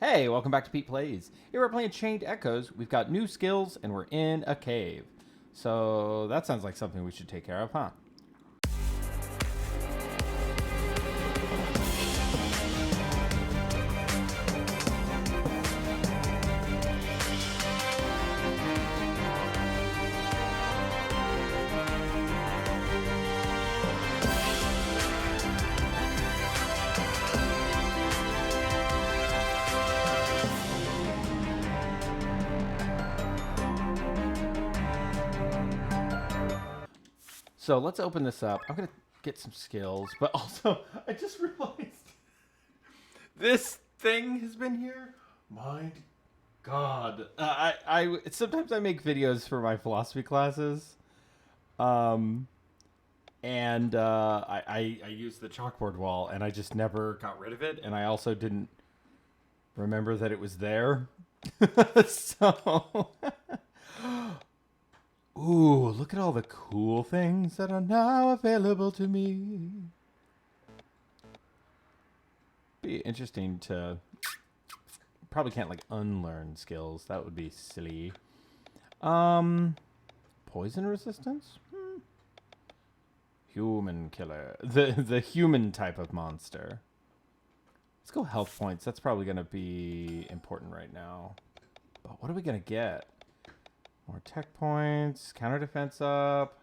Hey, welcome back to Pete Plays. Here we're playing Chained Echoes. We've got new skills and we're in a cave. So that sounds like something we should take care of, huh? So let's open this up. I'm going to get some skills, but also I just realized this thing has been here. My God. Sometimes I make videos for my philosophy classes. I use the chalkboard wall and I just never got rid of it. And I also didn't remember that it was there. So... Ooh, look at all the cool things that are now available to me. Be interesting to... Probably can't, like, unlearn skills. That would be silly. Poison resistance? Human killer. The human type of monster. Let's go health points. That's probably going to be important right now. But what are we going to get? More tech points, counter defense up,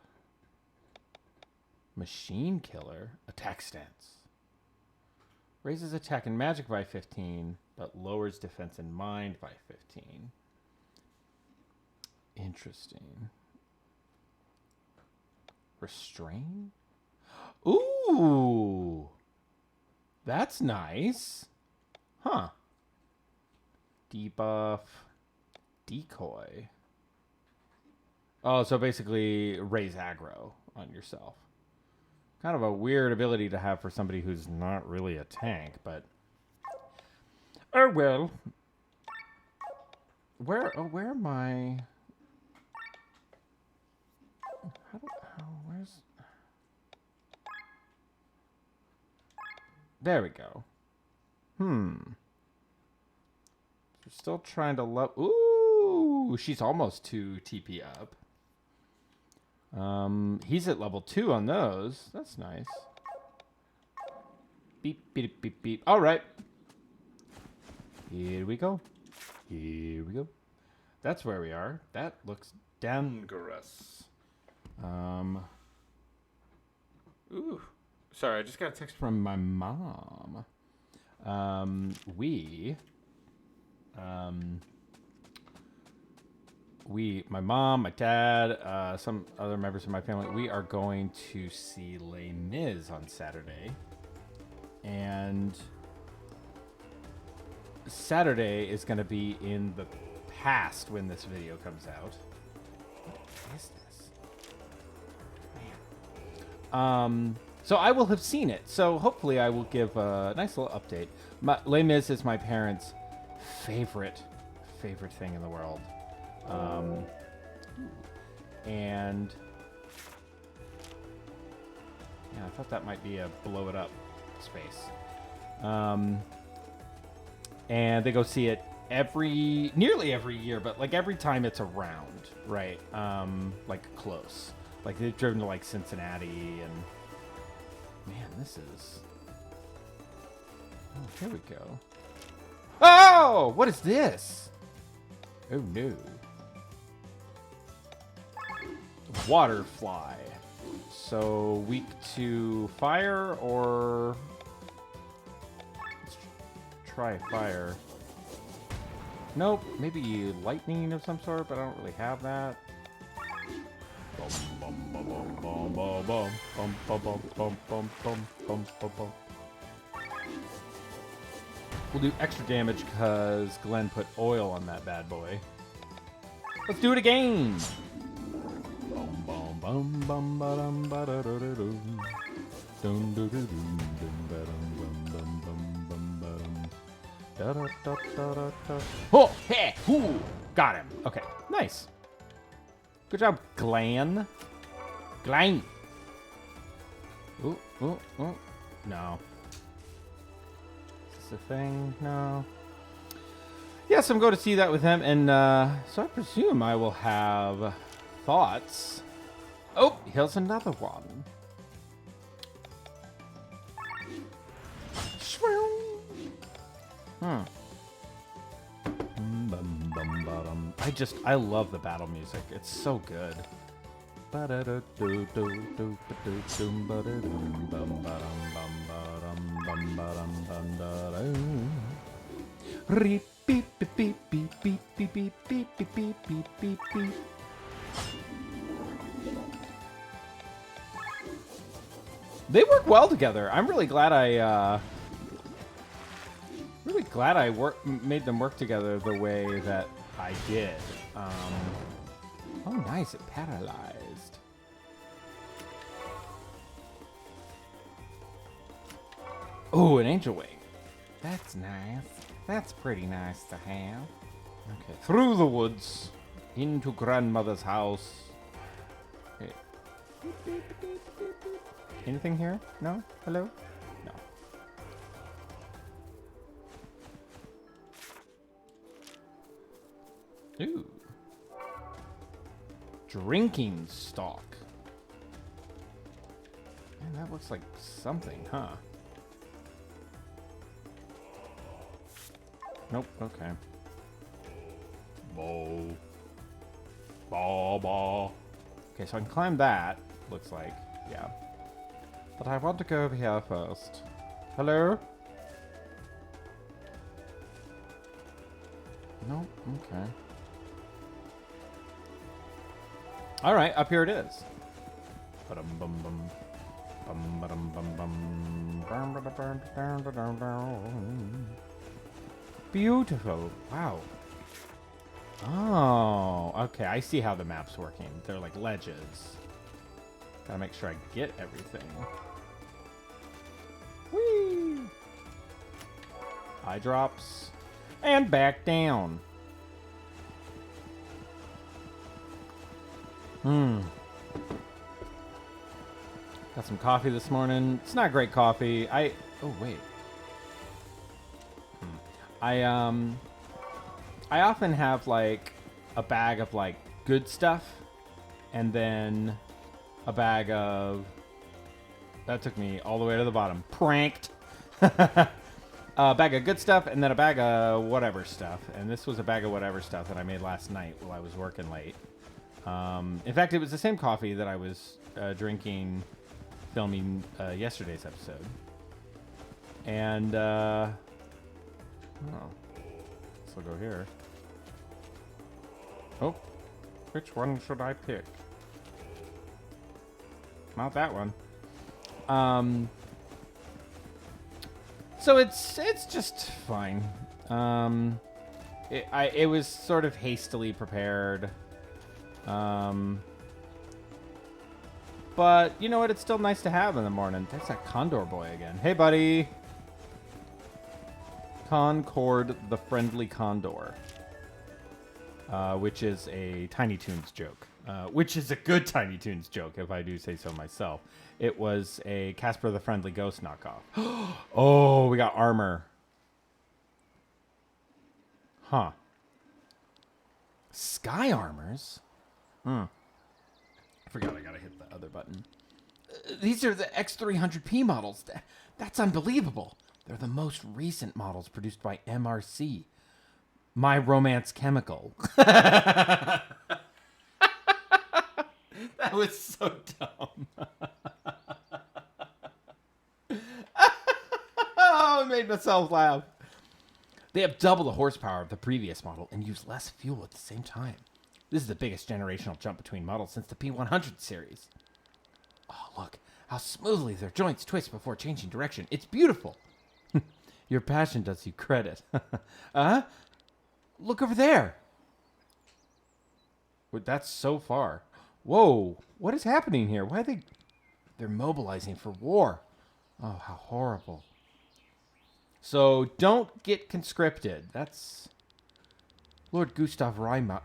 machine killer, attack stance. Raises attack and magic by 15, but lowers defense and mind by 15. Interesting. Restrain? Ooh! That's nice. Huh. Debuff. Decoy. Oh, so basically raise aggro on yourself. Kind of a weird ability to have for somebody who's not really a tank, but... Oh, well. Where am I... Where's... There we go. We're still trying to love... Ooh, she's almost 2 TP up. He's at level 2 on those. That's nice. Beep, beep, beep, beep. All right. Here we go. Here we go. That's where we are. That looks dangerous. Ooh. Sorry, I just got a text from my mom. My mom, my dad, some other members of my family, we are going to see Les Mis on Saturday. And Saturday is going to be in the past when this video comes out. What is this? Man. So I will have seen it. So hopefully I will give a nice little update. Les Mis is my parents' favorite thing in the world. And yeah, I thought that might be a blow it up space. And they go see it nearly every year, but like every time it's around, right? Like close. Like they've driven to like Cincinnati and man, this is... Oh, here we go. Oh, what is this? Oh no. Water fly. So weak to fire or... Let's try fire. Nope, maybe lightning of some sort, but I don't really have that. We'll do extra damage because Glenn put oil on that bad boy. Let's do it again! Oh, hey, whoo! Got him. Okay, nice. Good job, Glenn. Glenn. Ooh, ooh, ooh. No. Is this a thing? No. Yes, I'm going to see that with him, and so I presume I will have thoughts. Oh, here's another one. Hmm. I love the battle music. It's so good. They work well together. I'm really glad I made them work together the way that I did. Oh, nice! It paralyzed. Oh, an angel wing. That's nice. That's pretty nice to have. Okay, through the woods, into grandmother's house. Okay. Anything here? No? Hello? No. Ooh. Drinking stock. Man, that looks like something, huh? Nope, okay. Bow. Ball. Okay, so I can climb that, looks like. Yeah. But I want to go over here first. Hello? Nope, okay. Alright, up here it is. Beautiful. Wow. Oh, okay. I see how the map's working. They're like ledges. Gotta make sure I get everything. Whee! Eye drops. And back down. Got some coffee this morning. It's not great coffee. Oh, wait. I often have like a bag of like good stuff and then a bag of, that took me all the way to the bottom. Pranked. A bag of good stuff and then a bag of whatever stuff. And this was a bag of whatever stuff that I made last night while I was working late. In fact, it was the same coffee that I was drinking, filming yesterday's episode. And, oh, so I'll go here. Oh, which one should I pick? Not that one. So it's just fine. It was sort of hastily prepared. But you know what? It's still nice to have in the morning. There's that Condor boy again. Hey, buddy. Concord the Friendly Condor. Which is a Tiny Toons joke. Which is a good Tiny Toons joke, if I do say so myself. It was a Casper the Friendly Ghost knockoff. Oh, we got armor. Huh. Sky armors? I forgot I gotta hit the other button. These are the X300P models. That's unbelievable. They're the most recent models produced by MRC. My Romance Chemical. That was so dumb. Oh, I made myself laugh. They have double the horsepower of the previous model and use less fuel at the same time. This is the biggest generational jump between models since the P100 series. Oh, look how smoothly their joints twist before changing direction. It's beautiful. Your passion does you credit. Look over there. Well, that's so far. Whoa, what is happening here? Why are they... They're mobilizing for war. Oh, how horrible. So don't get conscripted. That's... Lord Gustav Reimar...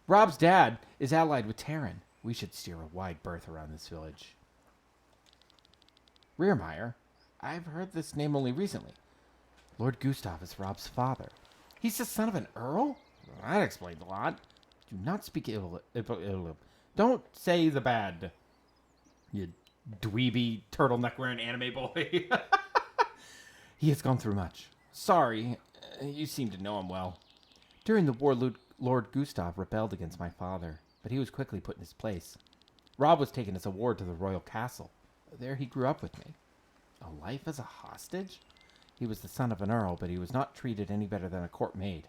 Rob's dad is allied with Terran. We should steer a wide berth around this village. Rearmeyer? I've heard this name only recently. Lord Gustav is Rob's father. He's the son of an earl? Well, that explains a lot. Do not speak ill. Don't say the bad, you dweeby, turtleneck-wearing anime boy. He has gone through much. Sorry, you seem to know him well. During the war, Lord Gustav rebelled against my father, but he was quickly put in his place. Rob was taken as a ward to the royal castle. There he grew up with me. A life as a hostage? He was the son of an earl, but he was not treated any better than a court maid.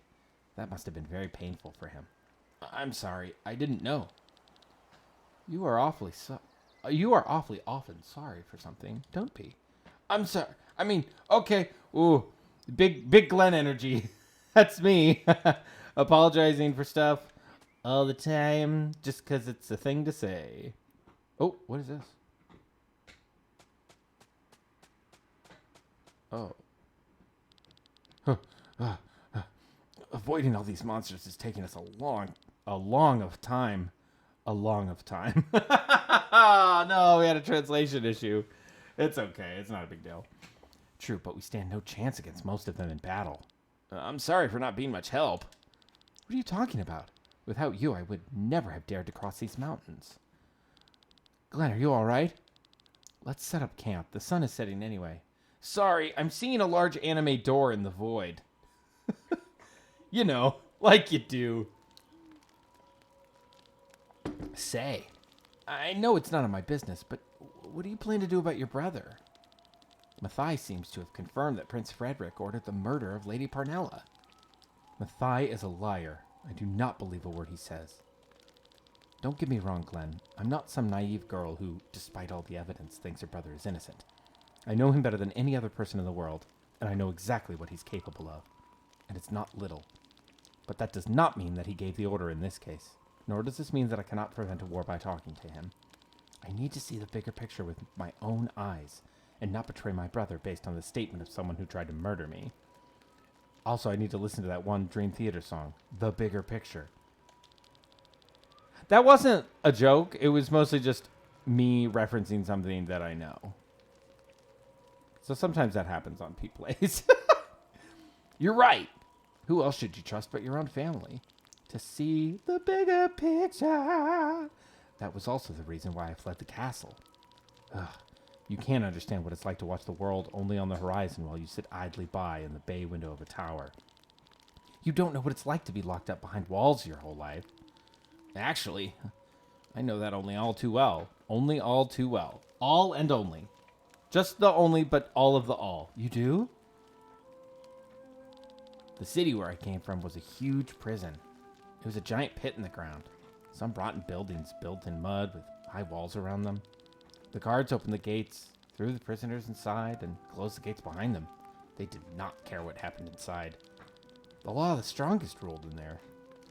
That must have been very painful for him. I'm sorry, I didn't know. You are awfully often sorry for something. Don't be. I'm sorry. I mean, okay. Ooh, big Glenn energy. That's me. Apologizing for stuff all the time just because it's a thing to say. Oh, what is this? Oh. Avoiding all these monsters is taking us a long of time. No, we had a translation issue. It's okay. It's not a big deal. True, but we stand no chance against most of them in battle. I'm sorry for not being much help. What are you talking about? Without you, I would never have dared to cross these mountains. Glenn, are you all right? Let's set up camp. The sun is setting anyway. Sorry, I'm seeing a large anime door in the void. You know, like you do. Say, I know it's none of my business, but what do you plan to do about your brother? Mathai seems to have confirmed that Prince Frederick ordered the murder of Lady Parnella. Mathai is a liar. I do not believe a word he says. Don't get me wrong, Glenn. I'm not some naive girl who, despite all the evidence, thinks her brother is innocent. I know him better than any other person in the world, and I know exactly what he's capable of. And it's not little. But that does not mean that he gave the order in this case. Nor does this mean that I cannot prevent a war by talking to him. I need to see the bigger picture with my own eyes, and not betray my brother based on the statement of someone who tried to murder me. Also, I need to listen to that one Dream Theater song, The Bigger Picture. That wasn't a joke. It was mostly just me referencing something that I know. So sometimes that happens on PETEPLAYS. You're right. Who else should you trust but your own family? To see the bigger picture. That was also the reason why I fled the castle. Ugh. You can't understand what it's like to watch the world only on the horizon while you sit idly by in the bay window of a tower. You don't know what it's like to be locked up behind walls your whole life. Actually, I know that only all too well. Only all too well. All and only. Just the only, but all of the all. You do? The city where I came from was a huge prison. It was a giant pit in the ground. Some rotten buildings built in mud with high walls around them. The guards opened the gates, threw the prisoners inside, and closed the gates behind them. They did not care what happened inside. The law of the strongest ruled in there.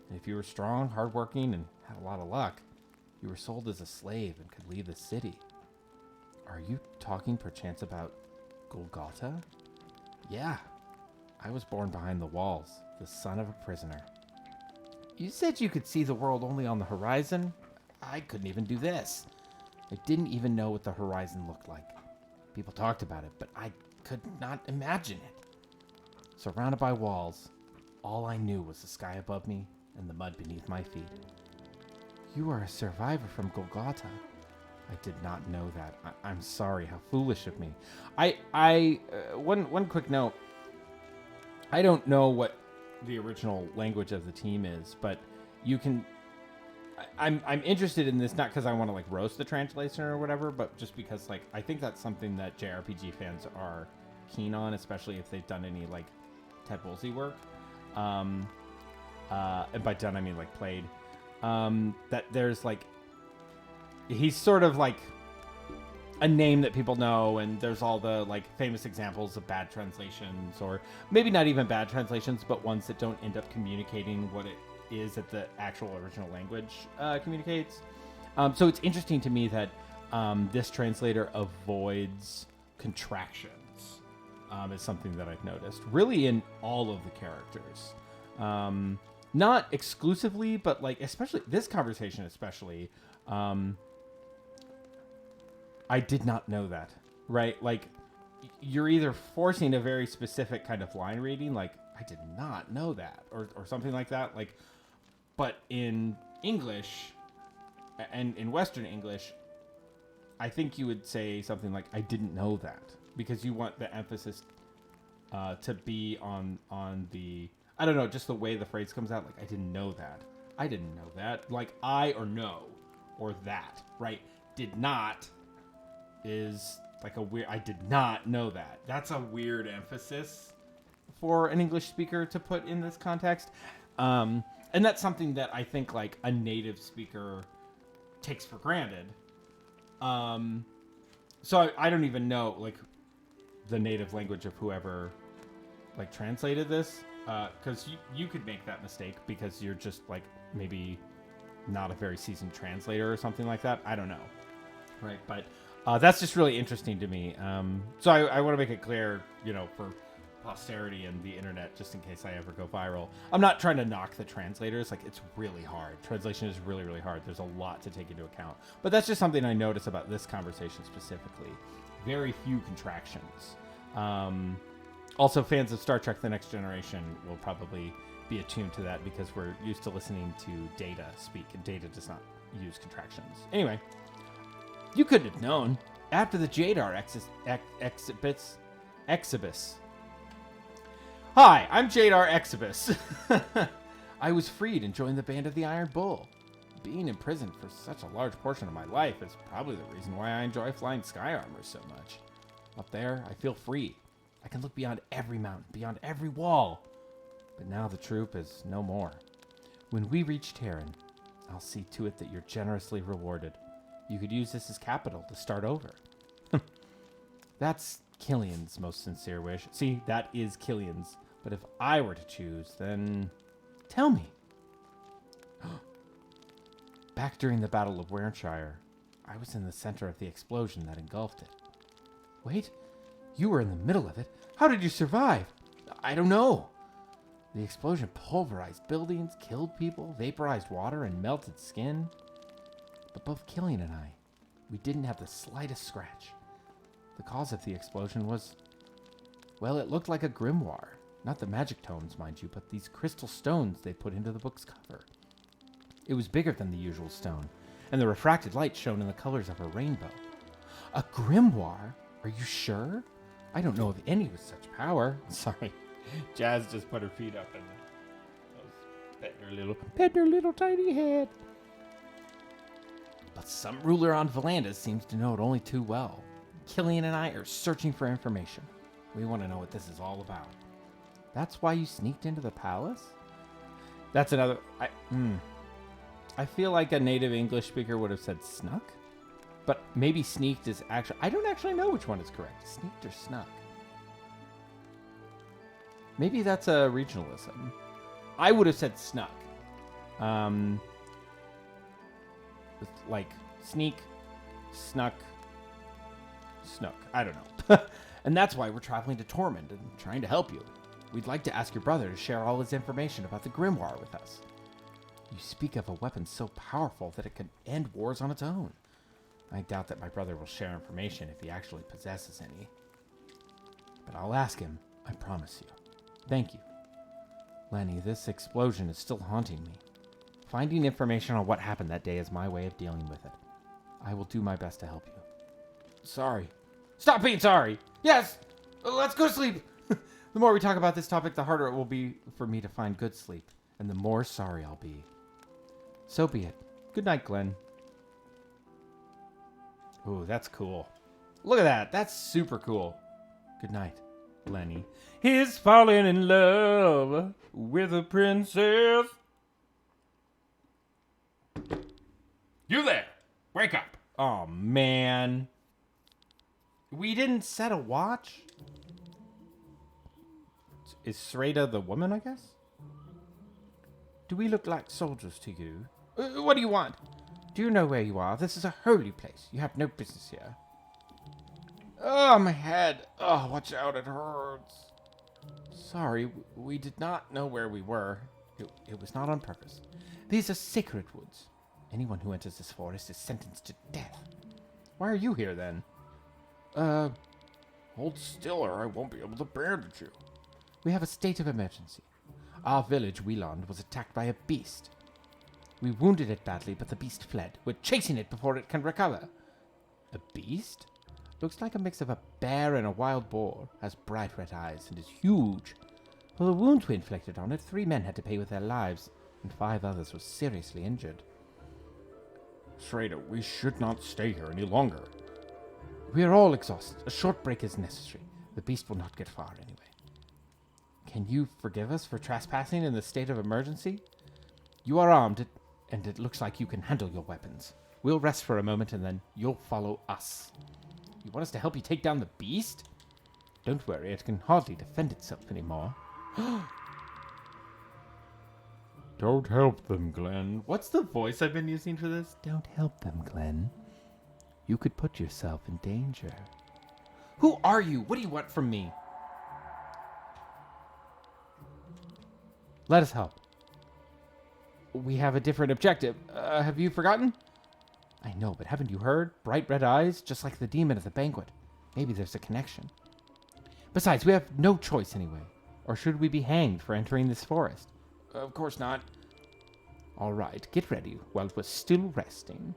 And if you were strong, hardworking, and had a lot of luck, you were sold as a slave and could leave the city. Are you talking perchance about Golgotha? Yeah. I was born behind the walls, the son of a prisoner. You said you could see the world only on the horizon? I couldn't even do this. I didn't even know what the horizon looked like. People talked about it, but I could not imagine it. Surrounded by walls, all I knew was the sky above me and the mud beneath my feet. You are a survivor from Golgotha. I did not know that. I'm sorry. How foolish of me. One quick note. I don't know what the original language of the team is, but you can. I'm interested in this not because I want to like roast the translation or whatever, but just because like I think that's something that JRPG fans are keen on, especially if they've done any like Ted Woolsey work. And by done I mean like played. That there's like he's sort of like a name that people know, and there's all the like famous examples of bad translations, or maybe not even bad translations, but ones that don't end up communicating what it is that the actual original language communicates. So it's interesting to me that this translator avoids contractions is something that I've noticed really in all of the characters. Not exclusively, but like especially this conversation especially. I did not know that, right? Like, you're either forcing a very specific kind of line reading, like, I did not know that, or something like that. Like, but in English, and in Western English, I think you would say something like, I didn't know that, because you want the emphasis to be on the, I don't know, just the way the phrase comes out. Like, I didn't know that. I didn't know that. Like, I or no, or that, right? Did not is like a weird, I did not know that. That's a weird emphasis for an English speaker to put in this context. And that's something that I think like a native speaker takes for granted. So I don't even know like the native language of whoever like translated this, because you could make that mistake because you're just like maybe not a very seasoned translator or something like that. I don't know, right? But that's just really interesting to me. So I want to make it clear, you know, for posterity and the internet, just in case I ever go viral. I'm not trying to knock the translators. Like, it's really hard. Translation is really, really hard. There's a lot to take into account. But that's just something I notice about this conversation specifically. Very few contractions. Also, fans of Star Trek The Next Generation will probably be attuned to that because we're used to listening to Data speak, and Data does not use contractions. Anyway, you couldn't have known. After the Jadar exhibits. Hi, I'm Jadar Exhibus. I was freed and joined the Band of the Iron Bull. Being imprisoned for such a large portion of my life is probably the reason why I enjoy flying sky armor so much. Up there, I feel free. I can look beyond every mountain, beyond every wall. But now the troop is no more. When we reach Terran, I'll see to it that you're generously rewarded. You could use this as capital to start over. That's Killian's most sincere wish. See, that is Killian's. But if I were to choose, then tell me. Back during the Battle of Warrenshire, I was in the center of the explosion that engulfed it. Wait, you were in the middle of it? How did you survive? I don't know. The explosion pulverized buildings, killed people, vaporized water, and melted skin. But both Killian and I, we didn't have the slightest scratch. The cause of the explosion was, well, it looked like a grimoire. Not the magic tomes, mind you, but these crystal stones they put into the book's cover. It was bigger than the usual stone, and the refracted light shone in the colors of a rainbow. A grimoire? Are you sure? I don't know of any with such power. Sorry, Jazz just put her feet up and was petting her little tiny head. But some ruler on Valandis seems to know it only too well. Killian and I are searching for information. We want to know what this is all about. That's why you sneaked into the palace? That's another... I feel like a native English speaker would have said snuck. But maybe sneaked is actually... I don't actually know which one is correct. Sneaked or snuck? Maybe that's a regionalism. I would have said snuck. With like sneak, snuck, snook. I don't know. And that's why we're traveling to Tormund and trying to help you. We'd like to ask your brother to share all his information about the grimoire with us. You speak of a weapon so powerful that it can end wars on its own. I doubt that my brother will share information if he actually possesses any. But I'll ask him, I promise you. Thank you. Lenny, this explosion is still haunting me. Finding information on what happened that day is my way of dealing with it. I will do my best to help you. Sorry. Stop being sorry! Yes! Let's go to sleep! The more we talk about this topic, the harder it will be for me to find good sleep, and the more sorry I'll be. So be it. Good night, Glenn. Ooh, that's cool. Look at that. That's super cool. Good night, Lenny. He's falling in love with a princess. You there. Wake up. Oh, man. We didn't set a watch? Is Sreda the woman, I guess? Do we look like soldiers to you? What do you want? Do you know where you are? This is a holy place. You have no business here. Oh, my head. Oh, watch out. It hurts. Sorry, we did not know where we were. It was not on purpose. These are sacred woods. Anyone who enters this forest is sentenced to death. Why are you here, then? Hold still or I won't be able to bandage you. We have a state of emergency. Our village, Wieland, was attacked by a beast. We wounded it badly, but the beast fled. We're chasing it before it can recover. A beast? Looks like a mix of a bear and a wild boar. Has bright red eyes and is huge. For the wounds we inflicted on it, 3 men had to pay with their lives, and 5 others were seriously injured. Schrader, we should not stay here any longer. We are all exhausted. A short break is necessary. The beast will not get far anyway. Can you forgive us for trespassing in the state of emergency? You are armed, and it looks like you can handle your weapons. We'll rest for a moment, and then you'll follow us. You want us to help you take down the beast? Don't worry, it can hardly defend itself anymore. Don't help them, Glenn. What's the voice I've been using for this? Don't help them, Glenn. You could put yourself in danger. Who are you? What do you want from me? Let us help. We have a different objective. Have you forgotten? I know, but haven't you heard? Bright red eyes, just like the demon at the banquet. Maybe there's a connection. Besides, we have no choice anyway. Or should we be hanged for entering this forest? Of course not. All right, get ready while we're still resting.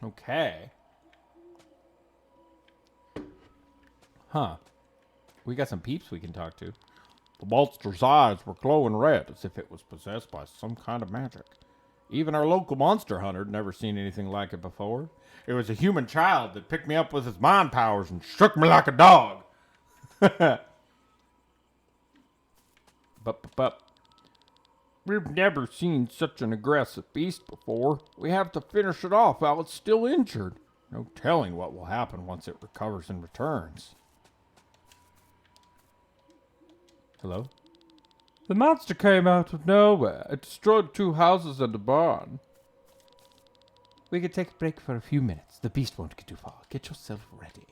Okay. Huh. We got some peeps we can talk to. The monster's eyes were glowing red, as if it was possessed by some kind of magic. Even our local monster hunter had never seen anything like it before. It was a human child that picked me up with his mind powers and shook me like a dog. But, we've never seen such an aggressive beast before. We have to finish it off while it's still injured. No telling what will happen once it recovers and returns. Hello? The monster came out of nowhere. It destroyed 2 houses and a barn. We could take a break for a few minutes. The beast won't get too far. Get yourself ready.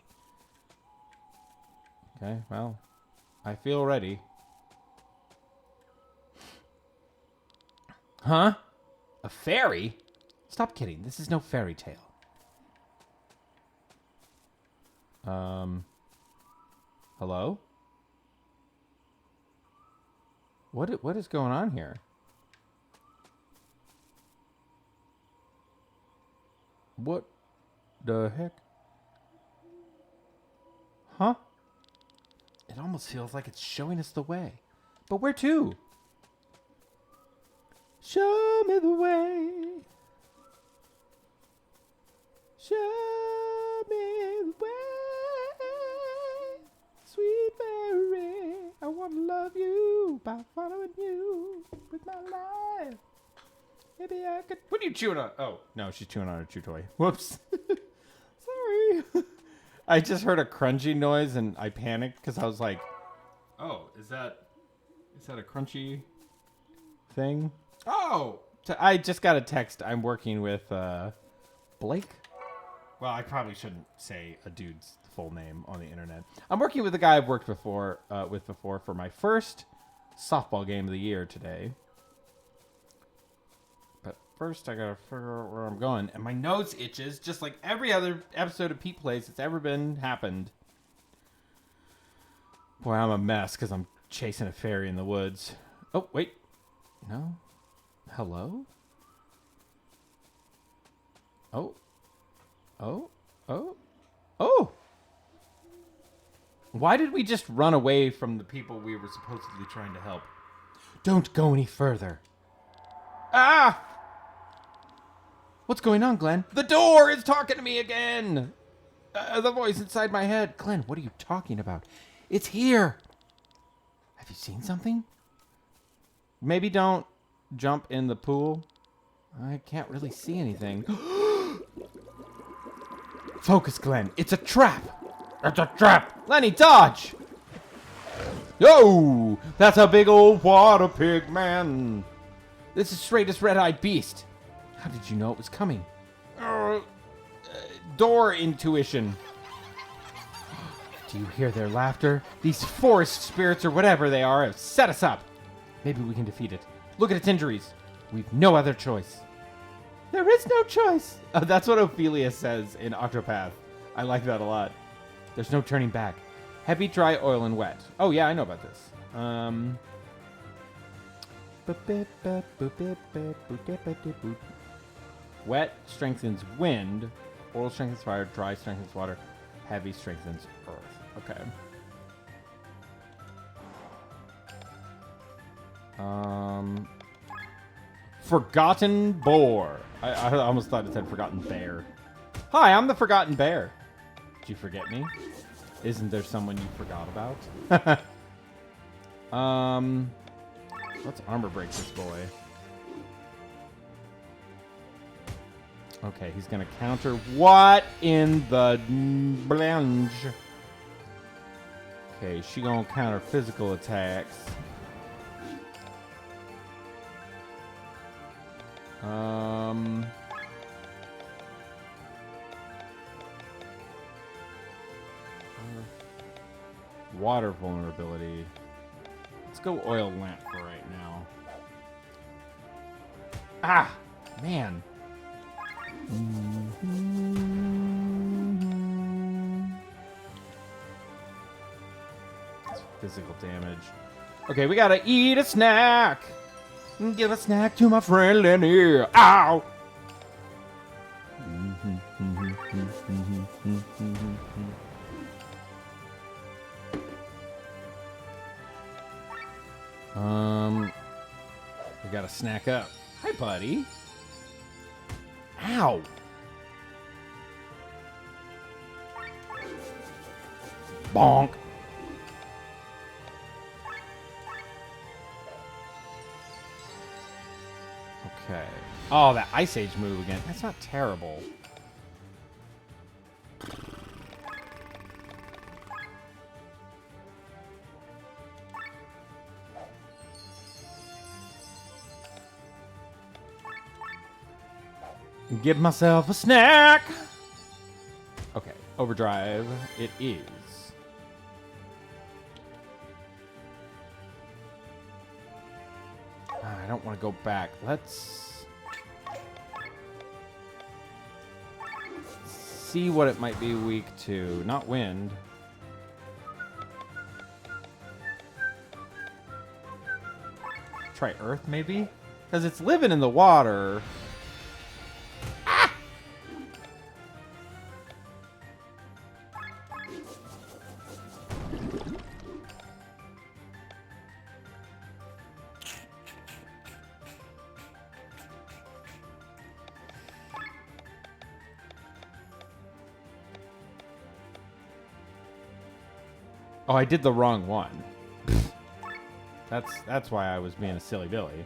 Okay, well, I feel ready. Huh? A fairy? Stop kidding. This is no fairy tale. Hello? What is going on here? What the heck? Huh? It almost feels like it's showing us the way. But where to? Show me the way. Show me the way. Sweet Mary, I want to love you by following you with my life. Maybe I could... What are you chewing on? Oh, no, she's chewing on a chew toy. Whoops. Sorry. I just heard a crunchy noise and I panicked because I was like, oh, is that a crunchy thing? Oh, I just got a text. I'm working with Blake. Well, I probably shouldn't say a dude's full name on the internet. I'm working with a guy I've worked before for my first softball game of the year today. But first, I gotta figure out where I'm going, and my nose itches just like every other episode of Pete Plays that's ever happened. Boy, I'm a mess because I'm chasing a fairy in the woods. Oh, wait, no. Hello? Oh. Oh. Oh. Oh. Why did we just run away from the people we were supposedly trying to help? Don't go any further. Ah! What's going on, Glenn? The door is talking to me again! The voice inside my head. Glenn, what are you talking about? It's here! Have you seen something? Maybe don't jump in the pool. I can't really see anything. Focus, Glenn. It's a trap! It's a trap! Lenny, dodge! Yo! That's a big old water pig, man! This is straightest red-eyed beast. How did you know it was coming? Door intuition. Do you hear their laughter? These forest spirits or whatever they are have set us up. Maybe we can defeat it. Look at its injuries. We've no other choice. There is no choice. That's what Ophelia says in Octopath. I like that a lot. There's no turning back. Heavy, dry, oil, and wet. Oh, yeah, I know about this. Wet strengthens wind. Oil strengthens fire. Dry strengthens water. Heavy strengthens earth. Okay. Forgotten boar. I almost thought it said forgotten bear. Hi, I'm the forgotten bear. Did you forget me? Isn't there someone you forgot about? Let's armor break this boy. Okay, he's gonna counter. What in the blange? Okay, she gonna counter physical attacks. Water vulnerability. Let's go oil lamp for right now. Ah, man. That's physical damage. Okay, we gotta eat a snack. Give a snack to my friend Lenny. Ow! We gotta snack up. Hi, buddy. Ow! Bonk. Okay. Oh, that Ice Age move again. That's not terrible. Give myself a snack. Okay, overdrive. It is. I don't want to go back. Let's see what it might be weak to. Not wind. Try earth, maybe? Because it's living in the water. Oh, I did the wrong one. That's why I was being a silly Billy.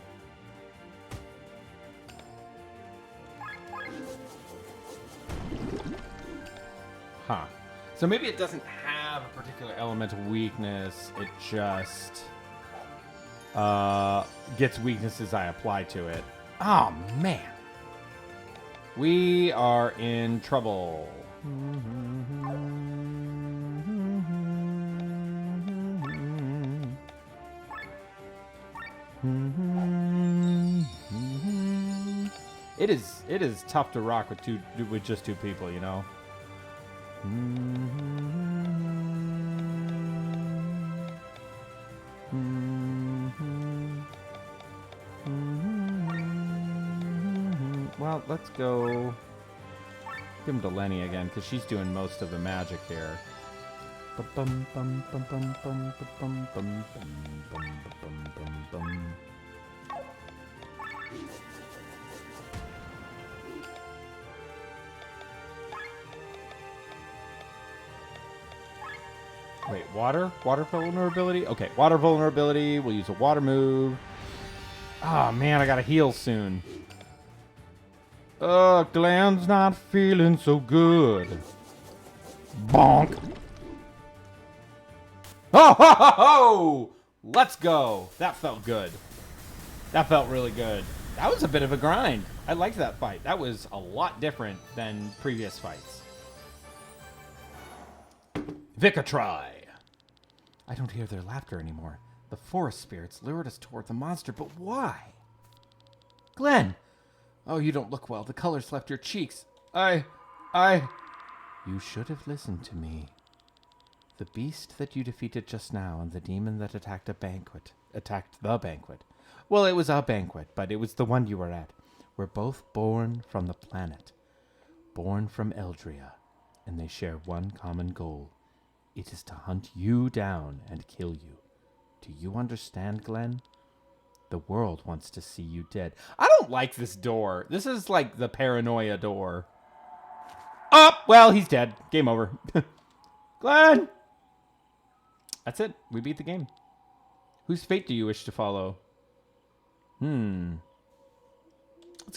Huh. So maybe it doesn't have a particular elemental weakness. It just gets weaknesses I apply to it. Oh, man. We are in trouble. It is tough to rock with just two people, you know. Well, let's go give him to Lenny again because she's doing most of the magic here. Wait, water? Water vulnerability? Okay, water vulnerability. We'll use a water move. Oh, man, I gotta heal soon. Glenn's not feeling so good. Bonk. Oh, ho, ho, ho! Let's go. That felt good. That felt really good. That was a bit of a grind. I liked that fight. That was a lot different than previous fights. Vicatry. I don't hear their laughter anymore. The forest spirits lured us toward the monster, but why? Glenn! Oh, you don't look well. The color's left your cheeks. You should have listened to me. The beast that you defeated just now and the demon that attacked the banquet. Well, it was a banquet, but it was the one you were at. Were both born from the planet. Born from Eldria. And they share one common goal. It is to hunt you down and kill you. Do you understand, Glenn? The world wants to see you dead. I don't like this door. This is like the paranoia door. Oh, well, he's dead. Game over. Glenn! That's it. We beat the game. Whose fate do you wish to follow? Let's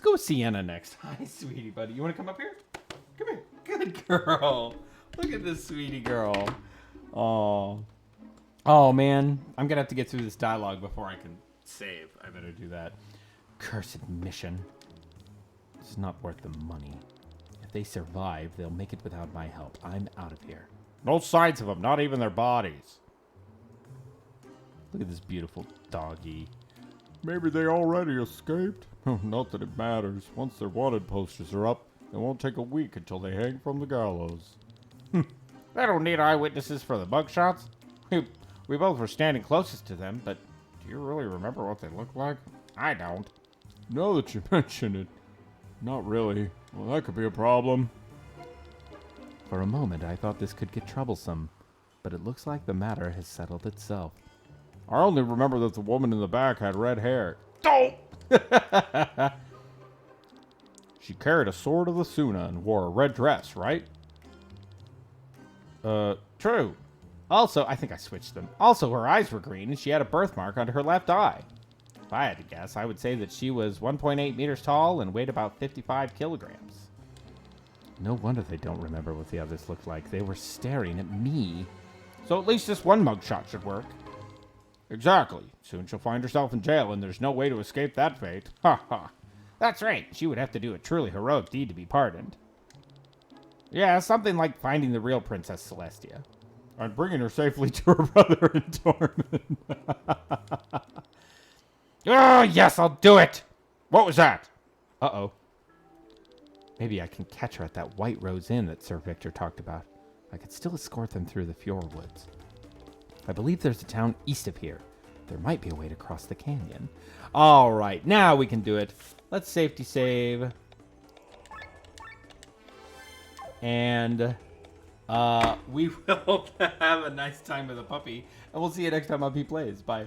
go with Sienna next. Hi, sweetie buddy. You want to come up here? Come here. Good girl. Look at this sweetie girl. Oh. Oh, man. I'm going to have to get through this dialogue before I can save. I better do that. Cursed mission. It's not worth the money. If they survive, they'll make it without my help. I'm out of here. No signs of them, not even their bodies. Look at this beautiful doggy. Maybe they already escaped. Not that it matters. Once their wanted posters are up, it won't take a week until they hang from the gallows. They don't need eyewitnesses for the mugshots. We both were standing closest to them, but do you really remember what they looked like? I don't. Now that you mention it, not really. Well, that could be a problem. For a moment, I thought this could get troublesome, but it looks like the matter has settled itself. I only remember that the woman in the back had red hair. Oh! She carried a sword of the Suna and wore a red dress, right? True. Also, I think I switched them. Also, her eyes were green and she had a birthmark under her left eye. If I had to guess, I would say that she was 1.8 meters tall and weighed about 55 kilograms. No wonder they don't remember what the others looked like. They were staring at me. So at least this one mugshot should work. Exactly. Soon she'll find herself in jail and there's no way to escape that fate. Ha ha. That's right. She would have to do a truly heroic deed to be pardoned. Yeah, something like finding the real Princess Celestia. And bringing her safely to her brother in torment. Oh, yes, I'll do it. What was that? Uh-oh. Maybe I can catch her at that White Rose Inn that Sir Victor talked about. I could still escort them through the Fjord Woods. I believe there's a town east of here. There might be a way to cross the canyon. All right, now we can do it. Let's safety save. And we will have a nice time with the puppy. And we'll see you next time on PETEPLAYS. Bye.